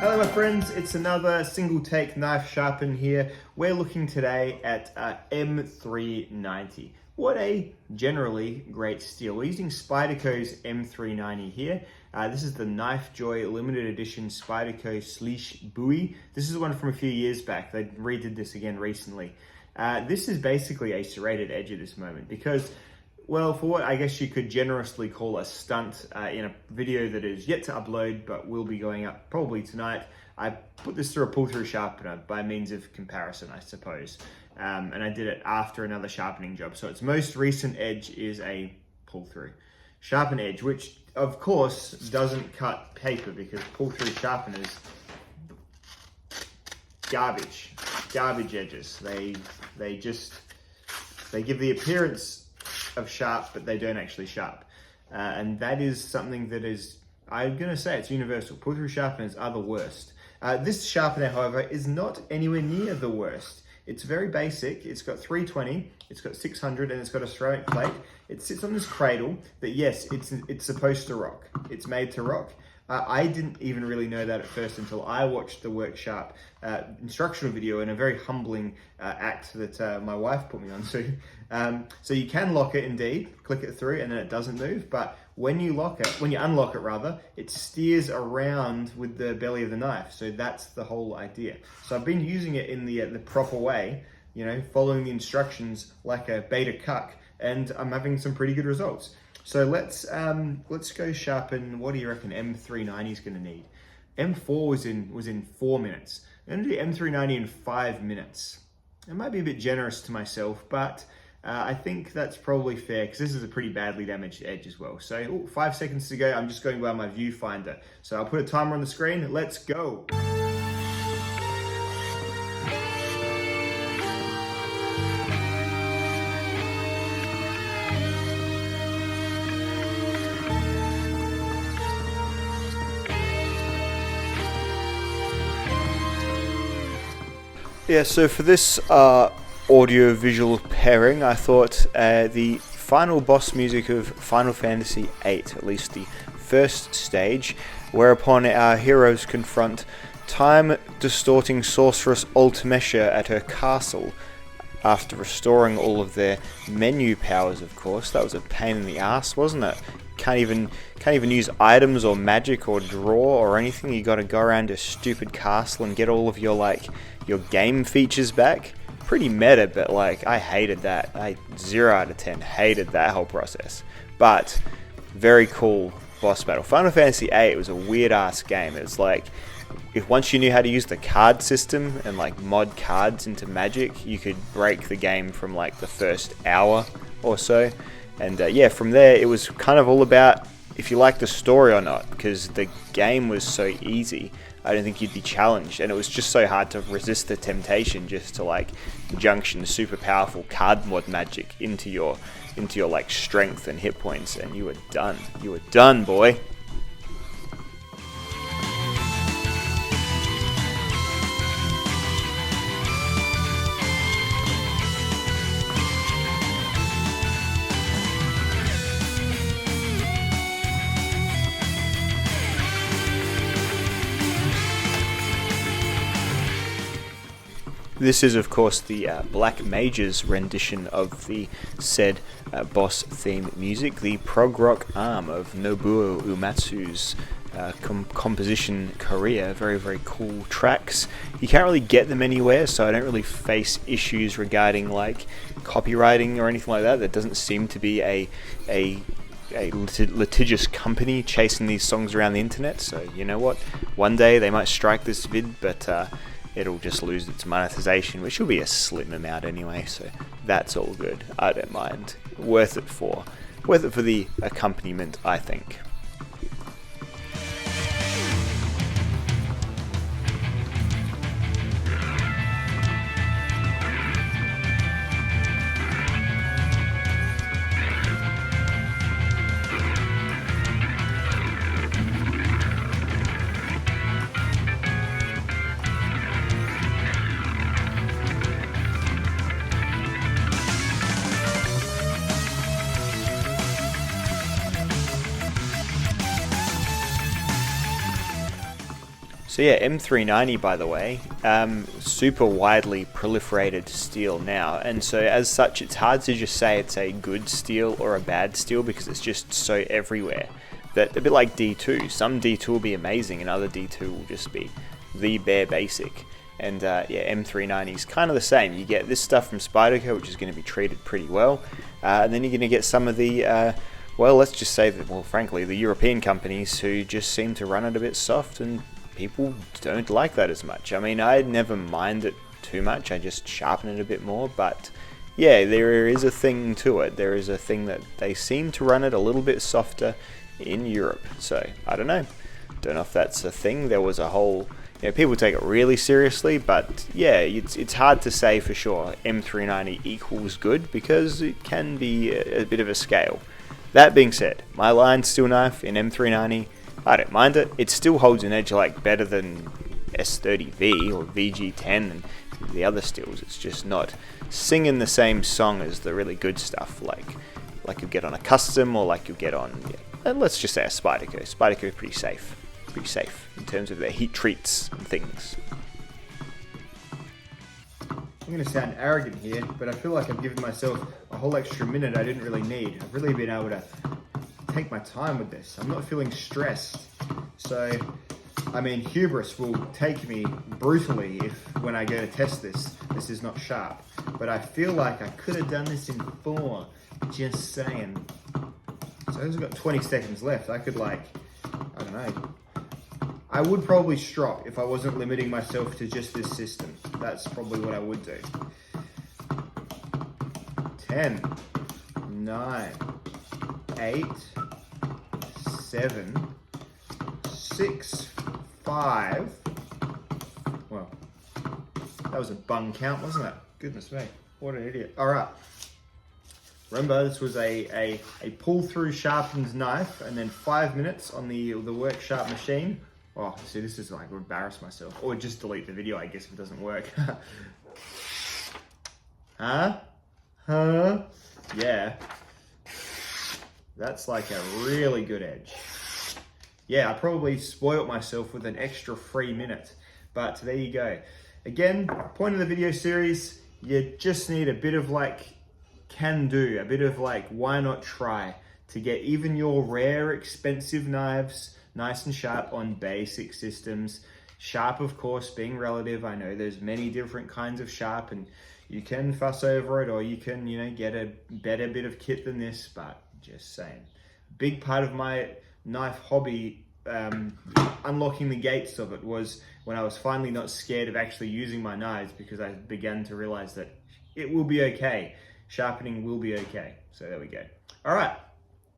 Hello my friends, it's another single take knife sharpen here. We're looking today at M390. What a generally great steel. We're using Spyderco's M390 here. This is the Knife Joy limited edition Spyderco Slysz Bowie. This is one from a few years back. They redid this again recently. This is basically a serrated edge at this moment because, well, for what I guess you could generously call a stunt in a video that is yet to upload but will be going up probably tonight, I put this through a pull-through sharpener by means of comparison, I suppose. And I did it after another sharpening job. So its most recent edge is a pull-through sharpen edge, which of course doesn't cut paper because pull-through sharpeners, garbage edges. They give the appearance of sharp, but they don't actually sharp. And that is something that is, I'm gonna say it's universal. Pull-through sharpeners are the worst. This sharpener, however, is not anywhere near the worst. It's very basic. It's got 320, it's got 600, and it's got a ceramic plate. It sits on this cradle that, yes, it's supposed to rock. It's made to rock. I didn't even really know that at first until I watched the Work Sharp instructional video in a very humbling act that my wife put me onto. So you can lock it indeed, click it through, and then it doesn't move. But when you unlock it rather, it steers around with the belly of the knife. So that's the whole idea. So I've been using it in the proper way, you know, following the instructions like a beta cuck, and I'm having some pretty good results. So let's go sharpen. What do you reckon M390 is going to need? M4 was in 4 minutes. I'm going to do M390 in 5 minutes. It might be a bit generous to myself, but I think that's probably fair because this is a pretty badly damaged edge as well. So 5 seconds to go. I'm just going by my viewfinder. So I'll put a timer on the screen. Let's go. Yeah, so for this audio-visual pairing, I thought the final boss music of Final Fantasy VIII, at least the first stage, whereupon our heroes confront time-distorting sorceress Ultimesha at her castle after restoring all of their menu powers, of course. That was a pain in the ass, wasn't it? Can't even use items or magic or draw or anything. You gotta go around a stupid castle and get all of your game features back. Pretty meta, but I hated that. 0 out of 10 hated that whole process. But very cool boss battle. Final Fantasy VIII was a weird ass game. It was if once you knew how to use the card system and mod cards into magic, you could break the game from the first hour or so. And yeah, from there it was kind of all about if you like the story or not, because the game was so easy. I don't think you'd be challenged, and it was just so hard to resist the temptation just to junction super powerful card mod magic into your strength and hit points, and you were done. You were done, boy. This is, of course, the Black Mage's rendition of the said boss theme music, the prog rock arm of Nobuo Uematsu's composition career. Very, very cool tracks. You can't really get them anywhere, so I don't really face issues regarding copywriting or anything like that. There doesn't seem to be a litigious company chasing these songs around the internet, so you know what? One day they might strike this vid, but it'll just lose its monetization, which will be a slim amount anyway, so that's all good. I don't mind. Worth it for the accompaniment, I think. So yeah, M390, by the way, super widely proliferated steel now, and so as such it's hard to just say it's a good steel or a bad steel because it's just so everywhere. That a bit like D2, some D2 will be amazing and other D2 will just be the bare basic. And yeah, M390 is kind of the same. You get this stuff from Spyderco, which is going to be treated pretty well, and then you're going to get some of the well, let's just say that, well, frankly, the European companies who just seem to run it a bit soft, and people don't like that as much. I mean, I never mind it too much, I just sharpen it a bit more, but yeah, there is a thing to it. There is a thing that they seem to run it a little bit softer in Europe, so I don't know if that's a thing. There was a whole, people take it really seriously, but yeah, it's hard to say for sure M390 equals good because it can be a bit of a scale. That being said, my line steel knife in M390, I don't mind it. It still holds an edge like better than S30V or VG10 and the other steels. It's just not singing the same song as the really good stuff like you get on a custom or like you get on, and let's just say a Spyderco. Spyderco is pretty safe in terms of their heat treats and things. I'm going to sound arrogant here, but I feel like I've given myself a whole extra minute I didn't really need. I've really been able to take my time with this. I'm not feeling stressed. So, I mean, hubris will take me brutally if when I go to test this is not sharp. But I feel like I could have done this in 4, just saying. So I've got 20 seconds left. I could I don't know. I would probably strop if I wasn't limiting myself to just this system. That's probably what I would do. 10, 9, 8, 7, 6, 5. Well, that was a bung count, wasn't it? Goodness me, what an idiot. All right. Remember, this was a pull-through sharpened knife, and then 5 minutes on the work sharp machine. Oh, see, this is like, embarrass myself. Or just delete the video, I guess, if it doesn't work. Huh? Yeah. That's like a really good edge. Yeah, I probably spoilt myself with an extra 3 minutes, but there you go. Again, point of the video series, you just need a bit of can do, a bit of why not try to get even your rare, expensive knives nice and sharp on basic systems. Sharp, of course, being relative. I know there's many different kinds of sharp and you can fuss over it or you can, get a better bit of kit than this, but just saying. Big part of my knife hobby, unlocking the gates of it, was when I was finally not scared of actually using my knives because I began to realize that it will be okay. Sharpening will be okay. So there we go. All right.